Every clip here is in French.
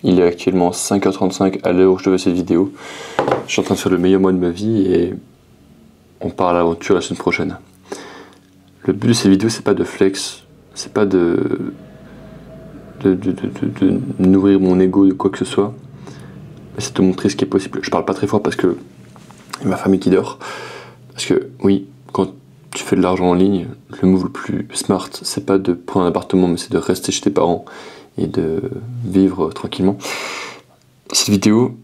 Il est actuellement 5h35 à l'heure où je te fais cette vidéo. Je suis en train de faire le meilleur mois de ma vie et on part à l'aventure la semaine prochaine. Le but de cette vidéo, c'est pas de flex, c'est pas de nourrir mon ego de quoi que ce soit, mais c'est de te montrer ce qui est possible. Je parle pas très fort parce que il y a ma famille qui dort. Parce que oui, quand tu fais de l'argent en ligne, le move le plus smart, c'est pas de prendre un appartement, mais c'est de rester chez tes parents et de vivre tranquillement. Dans cette vidéo,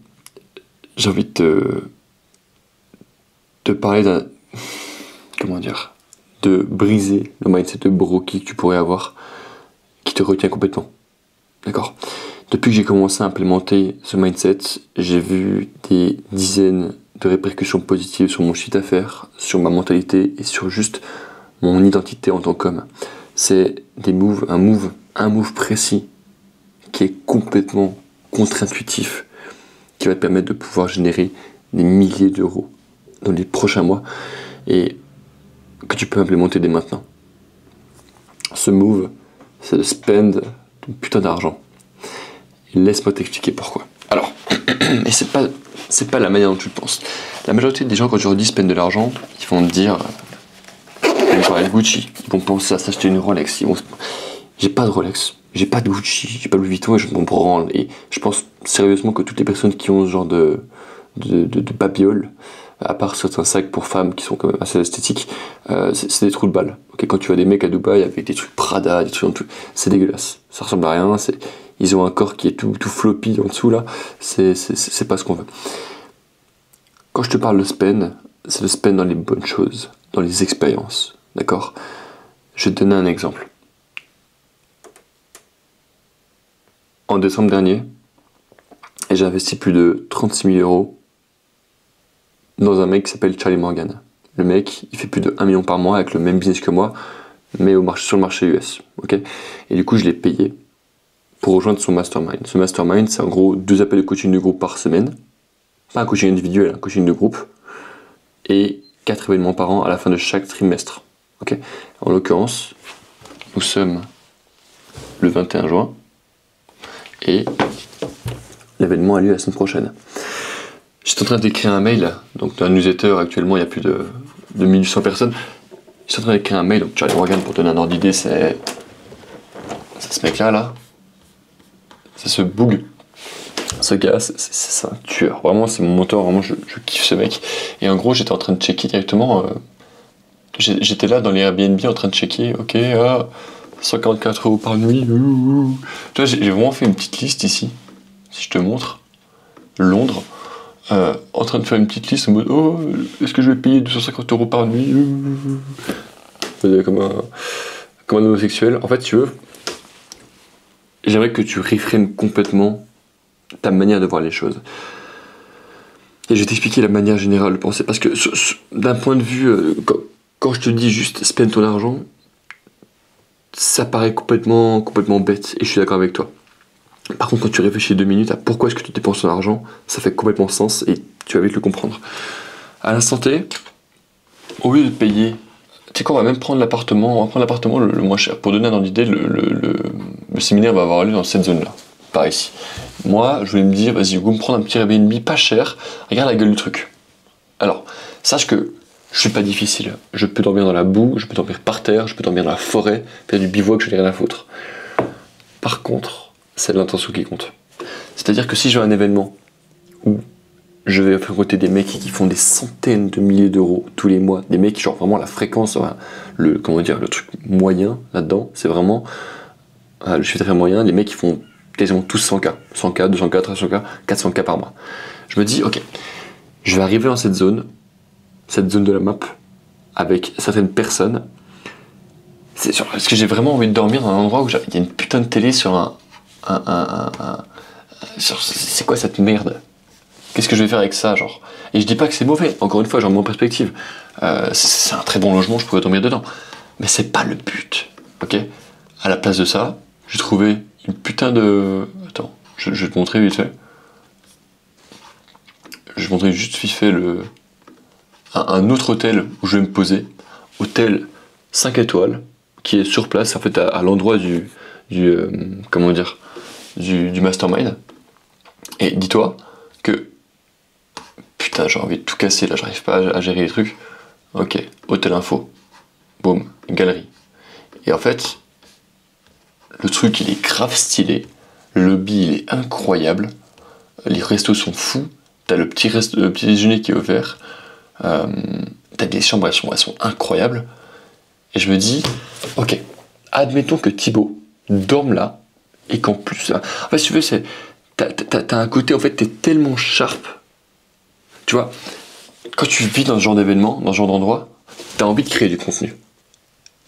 j'ai envie de te parler d'un... Comment dire, de briser le mindset de broki que tu pourrais avoir, qui te retient complètement. D'accord ? Depuis que j'ai commencé à implémenter ce mindset, j'ai vu des dizaines de répercussions positives sur mon chiffre d'affaires, sur ma mentalité et sur juste mon identité en tant qu'homme. C'est des moves, un move précis qui est complètement contre-intuitif, qui va te permettre de pouvoir générer des milliers d'euros dans les prochains mois et que tu peux implémenter dès maintenant. Ce move, c'est de spend ton putain d'argent. Et laisse-moi t'expliquer pourquoi. Alors, et c'est pas la manière dont tu le penses. La majorité des gens, quand tu leur dis spend de l'argent, ils vont te dire, ils vont parler de Gucci, ils vont penser à s'acheter une Rolex. J'ai pas de Rolex, j'ai pas de Gucci, j'ai pas Louis Vuitton et je m'en branle. Et je pense sérieusement que toutes les personnes qui ont ce genre de babioles, à part certains sacs pour femmes qui sont quand même assez esthétiques, c'est des trous de balles. Okay, quand tu vois des mecs à Dubaï avec des trucs Prada, des trucs en tout, c'est dégueulasse. Ça ressemble à rien. Ils ont un corps qui est tout floppy en dessous là. C'est pas ce qu'on veut. Quand je te parle de spend, c'est de spend dans les bonnes choses, dans les expériences. D'accord ? Je vais te donner un exemple. En décembre dernier, j'ai investi plus de 36 000 euros dans un mec qui s'appelle Charlie Morgan. Le mec, il fait plus de 1 million par mois avec le même business que moi, mais sur le marché US. Okay, et du coup, je l'ai payé pour rejoindre son mastermind. Ce mastermind, c'est en gros 2 appels de coaching de groupe par semaine. Pas un coaching individuel, un coaching de groupe. Et 4 événements par an à la fin de chaque trimestre. Okay, en l'occurrence, nous sommes le 21 juin. Et l'événement a lieu la semaine prochaine. J'étais en train d'écrire un mail, donc dans un newsletter actuellement il y a plus de 1800 personnes. J'étais en train d'écrire un mail, donc Charlie Morgan, pour donner un ordre d'idée, c'est ce mec là, c'est ce boug. Ce gars, c'est un tueur, vraiment c'est mon mentor, vraiment je kiffe ce mec. Et en gros j'étais en train de checker directement, j'étais là dans les Airbnb en train de checker, ok, 144 euros par nuit, tu vois, j'ai vraiment fait une petite liste ici, si je te montre, Londres, en train de faire une petite liste en mode, oh, est-ce que je vais payer 250 euros par nuit, comme un homosexuel. En fait, tu veux, j'aimerais que tu reframes complètement ta manière de voir les choses. Et je vais t'expliquer la manière générale de penser, parce que d'un point de vue, quand je te dis juste spend ton argent, ça paraît complètement bête, et je suis d'accord avec toi. Par contre, quand tu réfléchis 2 minutes à pourquoi est-ce que tu dépenses ton argent, ça fait complètement sens et tu vas vite le comprendre. À l'instant T, au lieu de payer, tu sais quoi, on va même prendre l'appartement, le moins cher. Pour donner un ordre d'idée, le séminaire va avoir lieu dans cette zone-là, par ici. Moi, je voulais me dire, vas-y, go me prendre un petit Airbnb pas cher, regarde la gueule du truc. Alors, sache que je suis pas difficile. Je peux dormir dans la boue, je peux dormir par terre, je peux dormir dans la forêt, faire du bivouac, je n'ai rien à foutre. Par contre, c'est l'intention qui compte. C'est-à-dire que si j'ai un événement où je vais fréquenter des mecs qui font des centaines de milliers d'euros tous les mois, des mecs qui genre vraiment la fréquence, le truc moyen là-dedans, c'est vraiment le chiffre d'affaires moyen, les mecs qui font quasiment tous 100K, 100K, 200K, 300K, 400K par mois. Je me dis, ok, je vais arriver dans cette zone de la map, avec certaines personnes. Est-ce que j'ai vraiment envie de dormir dans un endroit où il y a une putain de télé sur c'est quoi cette merde? Qu'est-ce que je vais faire avec ça, genre? Et je dis pas que c'est mauvais, encore une fois, j'en mets en perspective. C'est un très bon logement, je pourrais dormir dedans. Mais c'est pas le but, ok? À la place de ça, j'ai trouvé une putain de... Attends, je vais te montrer vite fait. Je vais te montrer juste vite fait un autre hôtel où je vais me poser. Hôtel 5 étoiles, qui est sur place, en fait, à l'endroit du mastermind. Et dis-toi que, putain, j'ai envie de tout casser là, j'arrive pas à gérer les trucs. Ok, hôtel info, boum, galerie. Et en fait, le truc il est grave stylé, le lobby il est incroyable, les restos sont fous, t'as le petit déjeuner qui est offert, t'as des chambres, elles sont incroyables. Et je me dis, ok, admettons que Thibaut dorme là, et qu'en plus, là, en fait, si tu veux, t'as un côté, en fait, t'es tellement sharp. Tu vois, quand tu vis dans ce genre d'événement, dans ce genre d'endroit, t'as envie de créer du contenu.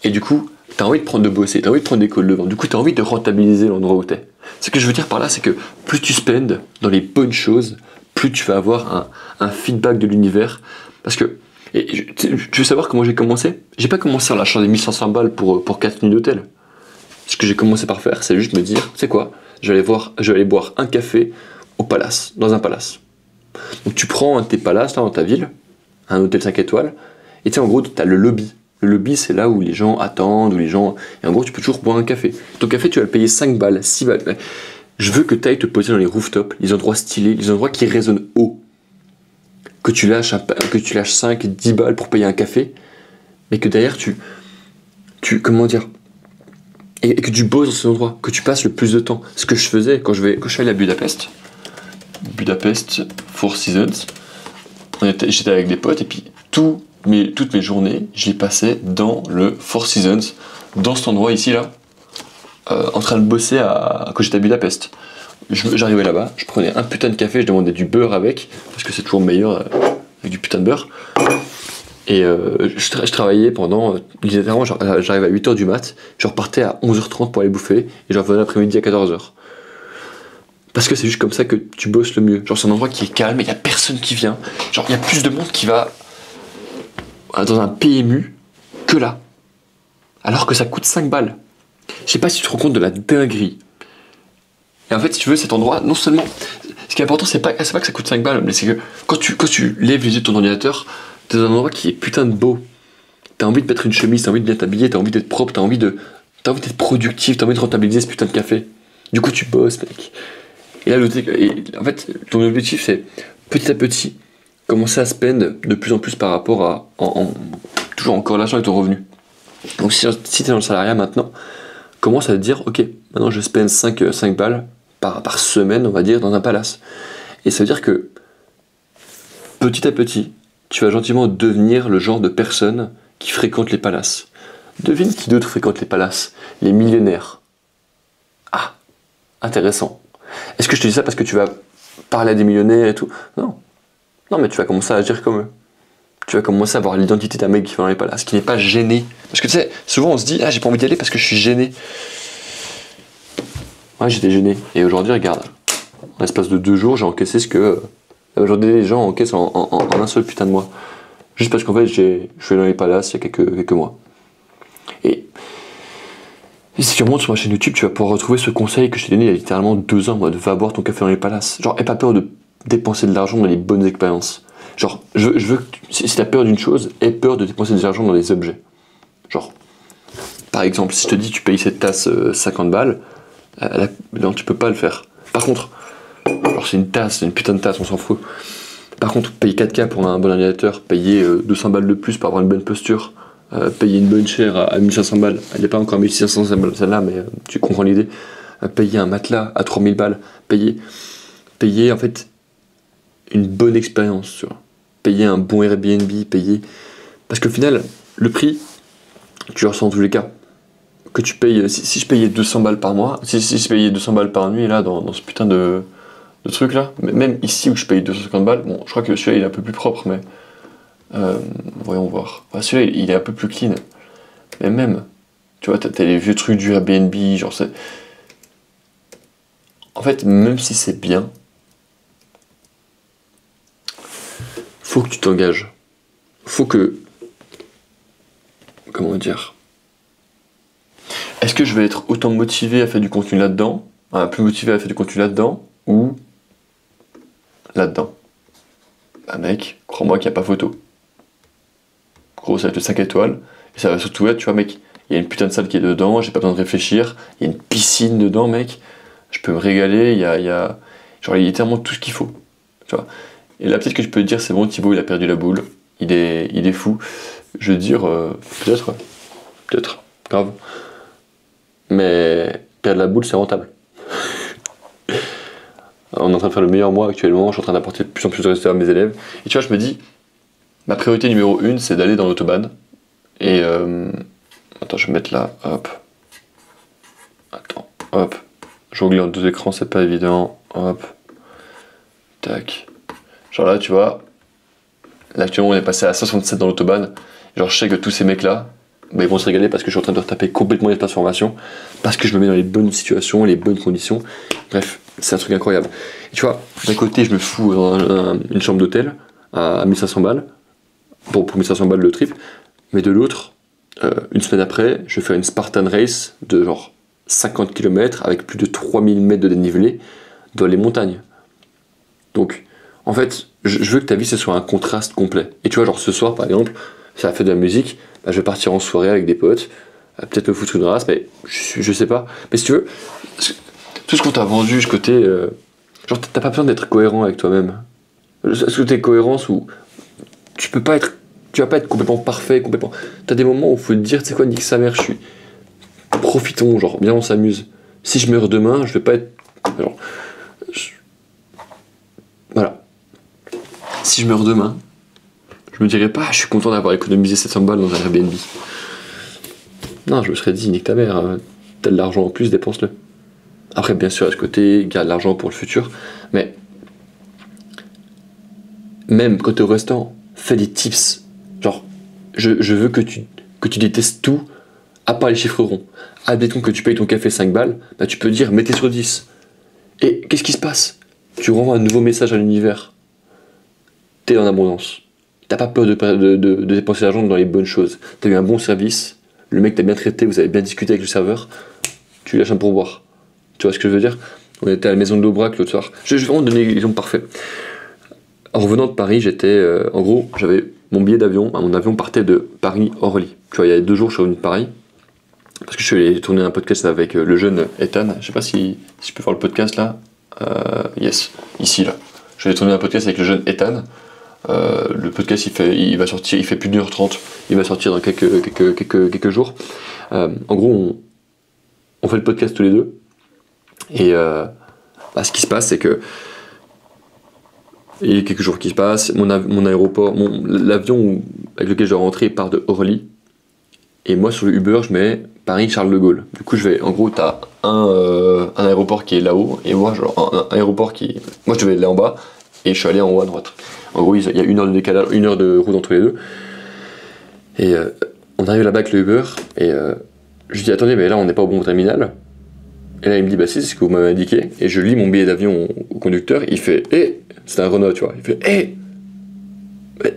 Et du coup, t'as envie de bosser, t'as envie de prendre des calls de vente. Du coup, t'as envie de rentabiliser l'endroit où t'es. Ce que je veux dire par là, c'est que plus tu spends dans les bonnes choses, plus tu vas avoir un feedback de l'univers. Parce que, tu veux savoir comment j'ai commencé? J'ai pas commencé en lâchant des 1500 balles pour 4 nuits d'hôtel. Ce que j'ai commencé par faire, c'est juste me dire, tu sais quoi, je vais aller boire un café au palace, dans un palace. Donc tu prends un de tes palaces là, dans ta ville, un hôtel 5 étoiles, et tu sais, en gros, tu as le lobby. Le lobby, c'est là où les gens attendent, où les gens. Et en gros, tu peux toujours boire un café. Ton café, tu vas le payer 5 balles, 6 balles. Je veux que tu ailles te poser dans les rooftops, les endroits stylés, les endroits qui résonnent haut. Que tu lâches 5, 10 balles pour payer un café, mais que derrière, comment dire, et que tu bosses dans ces endroits, que tu passes le plus de temps. Ce que je faisais quand je suis allé à Budapest, Four Seasons, j'étais avec des potes, et puis toutes mes journées, je les passais dans le Four Seasons, dans cet endroit ici là, en train de bosser quand j'étais à Budapest. J'arrivais là-bas, je prenais un putain de café, je demandais du beurre avec, parce que c'est toujours meilleur avec du putain de beurre. Et je travaillais pendant, littéralement, j'arrivais à 8h du mat, je repartais à 11h30 pour aller bouffer, et je revenais l'après-midi à 14h. Parce que c'est juste comme ça que tu bosses le mieux. Genre c'est un endroit qui est calme, il n'y a personne qui vient. Genre il y a plus de monde qui va dans un PMU que là. Alors que ça coûte 5 balles. Je sais pas si tu te rends compte de la dinguerie. Et en fait, si tu veux, cet endroit, non seulement... Ce qui est important, c'est pas que ça coûte 5 balles, mais c'est que quand tu lèves les yeux de ton ordinateur, t'es dans un endroit qui est putain de beau. T'as envie de mettre une chemise, t'as envie de bien t'habiller, t'as envie d'être propre, t'as envie d'être productif, t'as envie de rentabiliser ce putain de café. Du coup, tu bosses, mec. Et là, en fait, ton objectif, c'est petit à petit commencer à spend de plus en plus par rapport à toujours en corrélation avec ton revenu. Donc si tu es dans le salariat maintenant, commence à te dire, ok, maintenant je spend 5 balles par semaine, on va dire, dans un palace. Et ça veut dire que petit à petit, tu vas gentiment devenir le genre de personne qui fréquente les palaces. Devine qui d'autre fréquente les palaces? Les millionnaires. Ah, intéressant. Est-ce que je te dis ça parce que tu vas parler à des millionnaires et tout? Non. Non, mais tu vas commencer à agir comme eux. Tu vas commencer à avoir l'identité d'un mec qui va dans les palaces, qui n'est pas gêné. Parce que tu sais, souvent on se dit, ah, j'ai pas envie d'y aller parce que je suis gêné. Ouais, j'étais gêné. Et aujourd'hui, regarde, en l'espace de 2 jours, j'ai encaissé ce que la majorité des gens encaissent en un seul putain de mois. Juste parce qu'en fait, je suis allé dans les palaces il y a quelques mois. Et si tu remontes sur ma chaîne YouTube, tu vas pouvoir retrouver ce conseil que je t'ai donné il y a littéralement 2 ans, en mode va boire ton café dans les palaces. Genre, aie pas peur de dépenser de l'argent dans les bonnes expériences. Genre, je veux que si t'as peur d'une chose, aie peur de dépenser de l'argent dans des objets. Genre, par exemple, si je te dis tu payes cette tasse 50 balles, non, tu peux pas le faire. Par contre, genre c'est une tasse, c'est une putain de tasse, on s'en fout. Par contre, payer 4K pour un bon ordinateur, payer 200 balles de plus pour avoir une bonne posture, payer une bonne chaire à 1500 balles, elle n'est pas encore à 1500 celle-là, mais tu comprends l'idée. Payer un matelas à 3000 balles, payer en fait une bonne expérience, tu vois. Payer un bon Airbnb, parce qu'au final, le prix, tu le ressens en tous les cas. Que tu payes, si je payais 200 balles par mois, si je payais 200 balles par nuit, là, dans ce putain de truc là, même ici où je paye 250 balles, bon, je crois que celui-là il est un peu plus propre, mais voyons voir. Enfin, celui-là il est un peu plus clean, mais même, tu vois, t'as les vieux trucs du Airbnb, genre c'est. En fait, même si c'est bien, faut que tu t'engages. Faut que. Comment dire? Est-ce que je vais être autant motivé à faire du contenu là-dedans, plus motivé à faire du contenu là-dedans, ou là-dedans? Bah mec, crois-moi qu'il n'y a pas photo. Gros, ça va être le 5 étoiles, et ça va surtout être, tu vois mec, il y a une putain de salle qui est dedans, j'ai pas besoin de réfléchir, il y a une piscine dedans mec, je peux me régaler, il y a... Genre, il y a littéralement tout ce qu'il faut. Tu vois. Et là, peut-être que je peux te dire, c'est bon, Thibaut, il a perdu la boule. Il est fou. Je veux dire, peut-être, ouais. Peut-être, grave. Mais perdre la boule, c'est rentable. On est en train de faire le meilleur mois actuellement, je suis en train d'apporter de plus en plus de résultats à mes élèves. Et tu vois, je me dis, ma priorité numéro 1, c'est d'aller dans l'autobahn. Et attends, je vais mettre là, hop. Attends, hop. Jongler en 2 écrans, c'est pas évident. Hop. Tac. Genre là, tu vois, là actuellement on est passé à 67 dans l'autobahn. Genre je sais que tous ces mecs-là, bah, ils vont se régaler parce que je suis en train de retaper complètement l'espace formation, parce que je me mets dans les bonnes situations, les bonnes conditions. Bref, c'est un truc incroyable. Et tu vois, d'un côté je me fous dans une chambre d'hôtel à 1500 balles, pour 1500 balles le trip, mais de l'autre, une semaine après, je vais faire une Spartan Race de genre 50 km avec plus de 3000 mètres de dénivelé dans les montagnes. Donc, en fait, je veux que ta vie ce soit un contraste complet. Et tu vois, genre ce soir par exemple, ça a fait de la musique, bah, je vais partir en soirée avec des potes, peut-être me foutre une race, mais je sais pas. Mais si tu veux, tout ce qu'on t'a vendu, ce côté. Genre, t'as pas besoin d'être cohérent avec toi-même. Ce côté cohérence où tu peux pas être. Tu vas pas être complètement parfait, complètement. T'as des moments où il faut te dire, tu sais quoi, nique sa mère, je suis. Profitons, genre, viens, on s'amuse. Si je meurs demain, je vais pas être. Genre. Voilà. Si je meurs demain, je me dirais pas, je suis content d'avoir économisé 700 balles dans un Airbnb. Non, je me serais dit, nique ta mère, t'as de l'argent en plus, dépense-le. Après, bien sûr, à ce côté, garde l'argent pour le futur, mais même quand t'es au restaurant, fais des tips. Genre, je veux que tu détestes tout, à part les chiffres ronds. Admettons que tu payes ton café 5 balles, bah tu peux dire, mettez sur 10. Et qu'est-ce qui se passe? Tu renvoies un nouveau message à l'univers. T'es en abondance. T'as pas peur de dépenser l'argent dans les bonnes choses. T'as eu un bon service, le mec t'a bien traité, vous avez bien discuté avec le serveur, tu lui lâches un pourboire. Tu vois ce que je veux dire? On était à la maison de l'Aubrac l'autre soir. Je vais vraiment donner l'exemple parfait. En revenant de Paris, j'étais. En gros, j'avais mon billet d'avion. Mon avion partait de Paris-Orly. Tu vois, il y a 2 jours, je suis revenu de Paris. Parce que je suis allé tourner un podcast avec le jeune Ethan. Je sais pas si je peux faire le podcast là. Yes, ici là. Je vais tourner un podcast avec le jeune Ethan. Le podcast il va sortir, il fait plus d'1h30. Il va sortir dans quelques jours. En gros, on fait le podcast tous les deux. Et ce qui se passe, c'est que il y a quelques jours qui se passent, mon aéroport, l'avion avec lequel je dois rentrer part de Orly. Et moi sur le Uber, je mets Paris-Charles de Gaulle. Du coup, en gros, t'as un aéroport qui est là-haut, et moi, genre, un aéroport qui. Moi, je devais aller en bas, et je suis allé en haut à droite. En gros, il y a 1 heure de décalage, 1 heure de route entre les deux. Et on arrive là-bas avec le Uber, et je dis, attendez, mais là, on n'est pas au bon terminal. Et là, il me dit, bah si, c'est ce que vous m'avez indiqué. Et je lis mon billet d'avion au conducteur, il fait, c'est un Renault, tu vois. Il fait,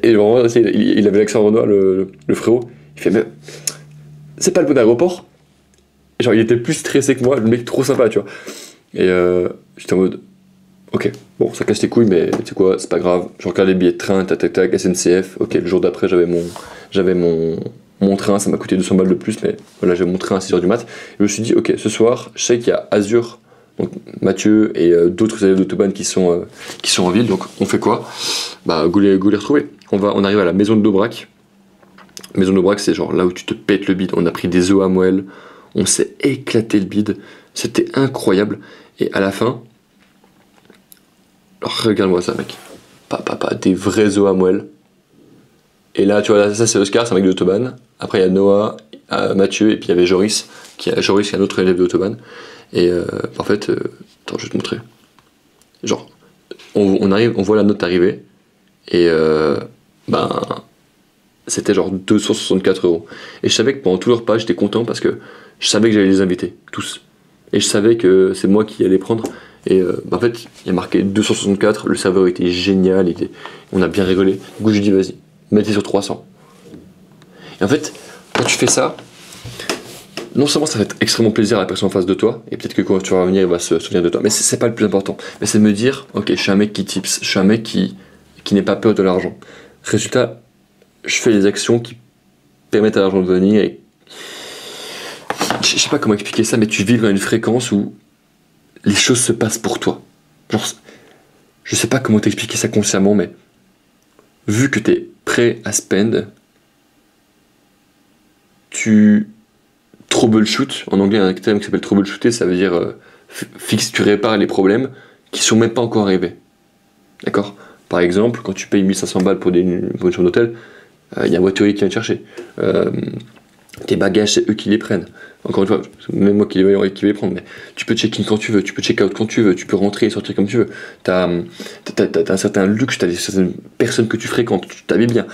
et vraiment, il avait l'accent Renault, le frérot. Il fait, mais c'est pas le bon aéroport. Genre, il était plus stressé que moi, le mec trop sympa, tu vois. Et j'étais en mode, ok, bon, ça casse les couilles, mais tu sais quoi, c'est pas grave. Je regarde les billets de train, tac, SNCF. Ok, le jour d'après, j'avais mon train, ça m'a coûté 200 balles de plus, mais voilà, j'avais mon train à 6h du mat. Et je me suis dit, ok, ce soir, je sais qu'il y a Azur, donc Mathieu et d'autres élèves d'autobahn qui sont en ville, donc on fait quoi? Bah, go les retrouver. On arrive à la maison de l'Aubrac. Maison de l'Aubrac, c'est genre là où tu te pètes le bide. On a pris des œufs à moelle, on s'est éclaté le bide, c'était incroyable. Et à la fin, alors regarde-moi ça, mec. Pas des vrais œufs à moelle. Et là, tu vois, là, ça c'est Oscar, c'est un mec de l'autobahn. Après, il y a Noah, Mathieu, et puis il y avait Joris, qui est un autre élève de l'autobahn. Et en fait, attends, je vais te montrer. Genre, on arrive, on voit la note arriver, et c'était genre 264 €. Et je savais que pendant tout leur repas, j'étais content parce que je savais que j'allais les inviter, tous. Et je savais que c'est moi qui allais prendre. Et en fait, il y a marqué 264, le serveur était génial, on a bien rigolé. Du coup, je dis, vas-y, mettez sur 300. Et en fait, quand tu fais ça, non seulement ça fait extrêmement plaisir à la personne en face de toi, et peut-être que quand tu vas revenir, il va se souvenir de toi, mais c'est pas le plus important. Mais c'est de me dire, ok, je suis un mec qui tips, je suis un mec qui n'est pas peur de l'argent. Résultat, je fais les actions qui permettent à l'argent de venir, et je sais pas comment expliquer ça, mais tu vis dans une fréquence où les choses se passent pour toi. Genre, je sais pas comment t'expliquer ça consciemment, mais vu que tu es prêt à spend, tu troubleshoot, en anglais il y a un terme qui s'appelle troubleshooter, ça veut dire tu répares les problèmes qui sont même pas encore arrivés. D'accord? Par exemple, quand tu payes 1500 balles pour une chambre d'hôtel, il y a un voiturier qui vient te chercher. Tes bagages, c'est eux qui les prennent. Encore une fois, même moi qui vais les prendre, mais tu peux check-in quand tu veux, tu peux check-out quand tu veux, tu peux rentrer et sortir comme tu veux. T'as un certain luxe, t'as certaines personnes que tu fréquentes, tu t'habilles bien.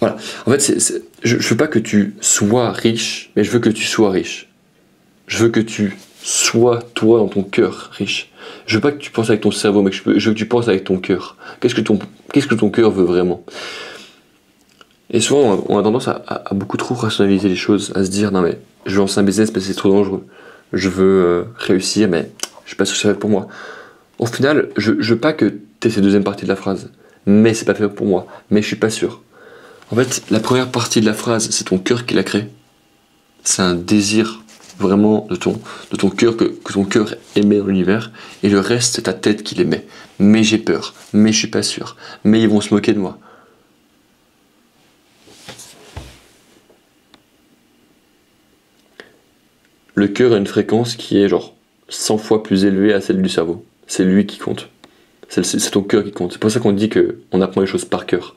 Voilà. En fait, je veux pas que tu sois riche, mais je veux que tu sois riche. Je veux que tu sois, toi, dans ton cœur, riche. Je veux pas que tu penses avec ton cerveau, mais je veux que tu penses avec ton cœur. Qu'est-ce que ton cœur veut vraiment? Et souvent, on a tendance à beaucoup trop rationaliser les choses, à se dire, non mais, je lance un business, mais c'est trop dangereux. Je veux réussir, mais je sais pas ce que ça va être pour moi. Au final, je veux pas que tu aies cette deuxième partie de la phrase. Mais c'est pas fait pour moi. Mais je suis pas sûr. En fait, la première partie de la phrase, c'est ton cœur qui l'a créé. C'est un désir vraiment de ton cœur, que ton cœur émet dans l'univers. Et le reste, c'est ta tête qui l'émet. Mais j'ai peur. Mais je suis pas sûr. Mais ils vont se moquer de moi. Le cœur a une fréquence qui est genre 100 fois plus élevée à celle du cerveau. C'est lui qui compte. C'est ton cœur qui compte. C'est pour ça qu'on dit qu'on apprend les choses par cœur.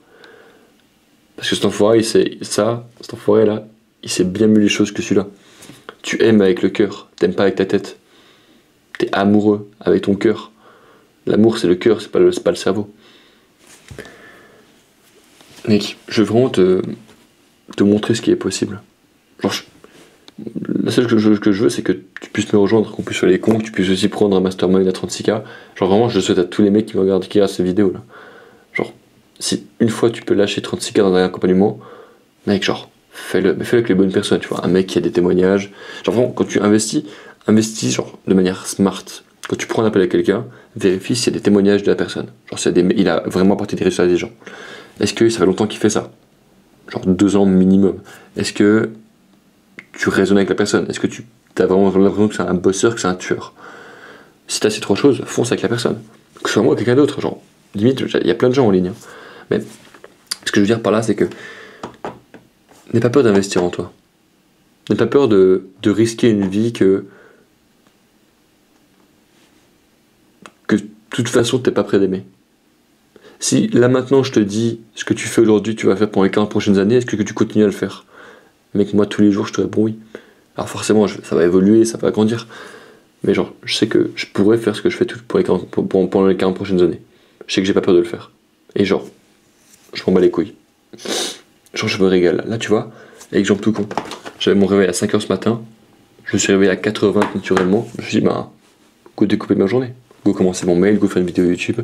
Parce que cet enfoiré, cet enfoiré-là, il sait bien mieux les choses que celui-là. Tu aimes avec le cœur, t'aimes pas avec ta tête. T'es amoureux avec ton cœur. L'amour, c'est le cœur, c'est pas le cerveau. Mec, je veux vraiment te montrer ce qui est possible. Genre, la seule que je veux, c'est que tu puisses me rejoindre, qu'on puisse faire les cons, que tu puisses aussi prendre un mastermind à 36K. Genre vraiment, je le souhaite à tous les mecs qui me regardent, qui regardent ces vidéos là. Genre, si une fois tu peux lâcher 36K dans un accompagnement, mec, genre, fais-le, mais fais-le avec les bonnes personnes, tu vois. Un mec qui a des témoignages. Genre vraiment, quand tu investis genre de manière smart. Quand tu prends un appel à quelqu'un, vérifie s'il y a des témoignages de la personne. Genre, il a vraiment apporté des résultats à des gens. Est-ce que ça fait longtemps qu'il fait ça? Genre 2 ans minimum. Est-ce que tu raisonnes avec la personne? Est-ce que tu as vraiment l'impression que c'est un bosseur, que c'est un tueur? Si t'as ces 3 choses, fonce avec la personne. Que ce soit moi ou quelqu'un d'autre, genre, limite, il y a plein de gens en ligne. Hein. Mais ce que je veux dire par là, c'est que n'aie pas peur d'investir en toi. N'aie pas peur de risquer une vie que de toute façon t'es pas prêt d'aimer. Si là maintenant je te dis ce que tu fais aujourd'hui, tu vas faire pendant les 40 prochaines années, est-ce que tu continues à le faire? Mec, moi tous les jours je te réponds oui. Alors forcément ça va évoluer, ça va grandir. Mais genre je sais que je pourrais faire ce que je fais pendant les 40 prochaines années. Je sais que j'ai pas peur de le faire. Et genre, je m'en bats les couilles. Genre je me régale. Là tu vois, exemple tout con. J'avais mon réveil à 5h ce matin, je me suis réveillé à 4h20 naturellement. Je me suis dit bah, go découper ma journée. Go commencer mon mail, go faire une vidéo YouTube.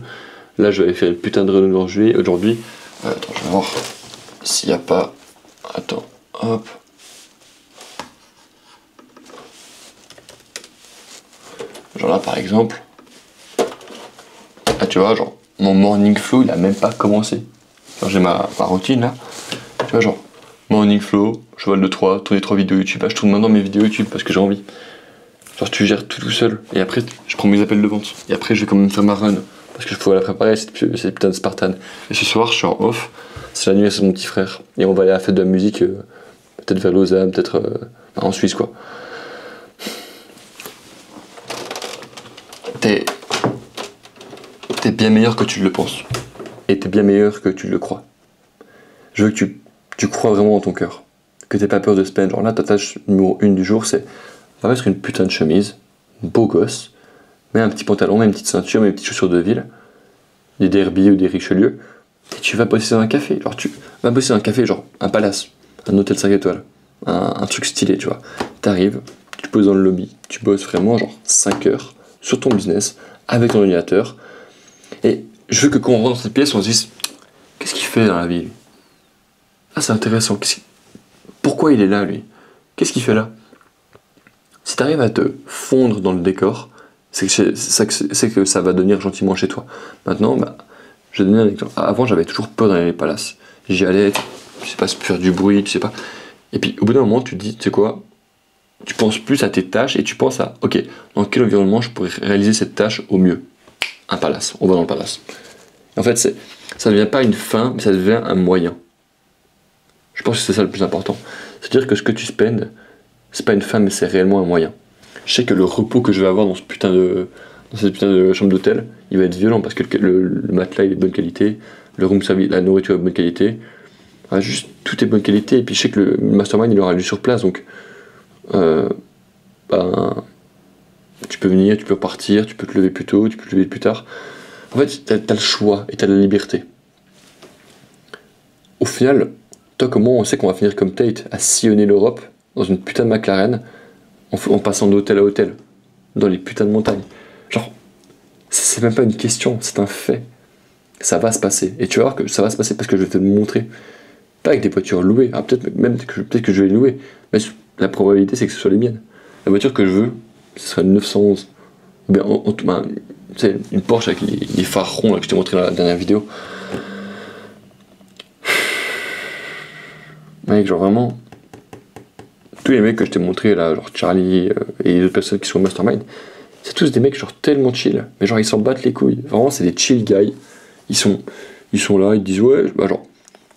Là je vais faire une putain de run aujourd'hui. Attends, je vais voir s'il n'y a pas... Attends, hop. Genre là par exemple. Ah tu vois, genre mon morning flow il a même pas commencé. Genre j'ai ma routine là. Tu vois genre, morning flow, cheval de 3, tourner 3 vidéos YouTube. Ah, je tourne maintenant mes vidéos YouTube parce que j'ai envie. Genre tu gères tout seul. Et après je prends mes appels de vente. Et après je vais quand même faire ma run. Parce que je pourrais la préparer, cette putain de Spartan. Et ce soir je suis en off. C'est l'anniversaire de mon petit frère. Et on va aller à la fête de la musique, peut-être vers Lausanne, peut-être en Suisse quoi. T'es bien meilleur que tu le penses. Et t'es bien meilleur que tu le crois. Je veux que tu crois vraiment en ton cœur. Que t'aies pas peur de spend. Genre là, ta tâche numéro 1 du jour, c'est va mettre une putain de chemise, beau gosse, mets un petit pantalon, mets une petite ceinture, mets une petite chaussure de ville, des Derby ou des Richelieu, et tu vas bosser dans un café. Genre tu vas bosser dans un café, genre un palace, un hôtel 5 étoiles, un truc stylé, tu vois. T'arrives, tu te poses dans le lobby, tu bosses vraiment genre 5 heures sur ton business, avec ton ordinateur, et je veux que quand on rentre dans cette pièce, on se dise qu'est-ce qu'il fait dans la vie lui? Ah c'est intéressant, pourquoi il est là lui? Qu'est-ce qu'il fait là? Si tu arrives à te fondre dans le décor, c'est que ça va devenir gentiment chez toi. Maintenant, bah, je vais donner un exemple. Avant, j'avais toujours peur d'aller dans les palaces. J'y allais, tu sais pas, faire du bruit, tu sais pas. Et puis, au bout d'un moment, tu te dis, tu sais quoi, tu penses plus à tes tâches et tu penses à, ok, dans quel environnement je pourrais réaliser cette tâche au mieux? Un palace, on va dans le palace. En fait, ça ne devient pas une fin, mais ça devient un moyen. Je pense que c'est ça le plus important. C'est-à-dire que ce que tu spendes, c'est pas une fin, mais c'est réellement un moyen. Je sais que le repos que je vais avoir dans cette putain de chambre d'hôtel, il va être violent parce que le matelas il est de bonne qualité, le room service, la nourriture est de bonne qualité, juste tout est de bonne qualité. Et puis je sais que le mastermind il aura lieu sur place, donc tu peux venir, tu peux partir, tu peux te lever plus tôt, tu peux te lever plus tard. En fait, t'as le choix et t'as la liberté. Au final, toi comme moi, on sait qu'on va finir comme Tate à sillonner l'Europe dans une putain de McLaren en passant d'hôtel à hôtel dans les putains de montagnes. Genre, c'est même pas une question, c'est un fait. Ça va se passer. Et tu vas voir que ça va se passer parce que je vais te le montrer. Pas avec des voitures louées. Peut-être que je vais les louer. Mais la probabilité, c'est que ce soit les miennes. La voiture que je veux, ce sera une 911. Tu sais, une Porsche avec les phares ronds là, que je t'ai montré dans la dernière vidéo. Mec, genre vraiment, tous les mecs que je t'ai montré là, genre Charlie et les autres personnes qui sont au mastermind, c'est tous des mecs genre tellement chill, mais genre ils s'en battent les couilles. Vraiment, c'est des chill guys. Ils sont là, ils disent ouais, bah genre,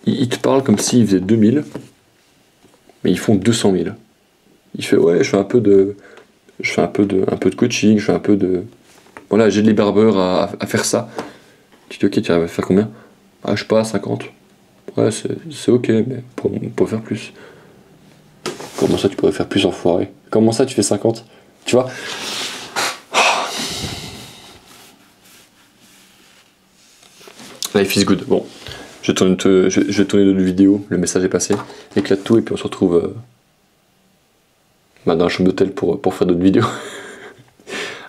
ils te parlent comme s'ils faisaient 2000, mais ils font 200 000. Il fait ouais, je fais un peu de coaching, je fais un peu de, voilà, j'ai les barbeurs à faire ça. Tu dis ok, tu vas faire combien? Ah, je sais pas, 50. Ouais, c'est ok, mais on peut faire plus. Comment ça tu pourrais faire plus, enfoiré? Comment ça tu fais 50? Tu vois? Life is good. Bon, je vais tourner d'autres vidéos, le message est passé. Éclate tout et puis on se retrouve dans la chambre d'hôtel pour faire d'autres vidéos.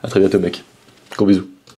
A très bientôt mec. Gros bisous.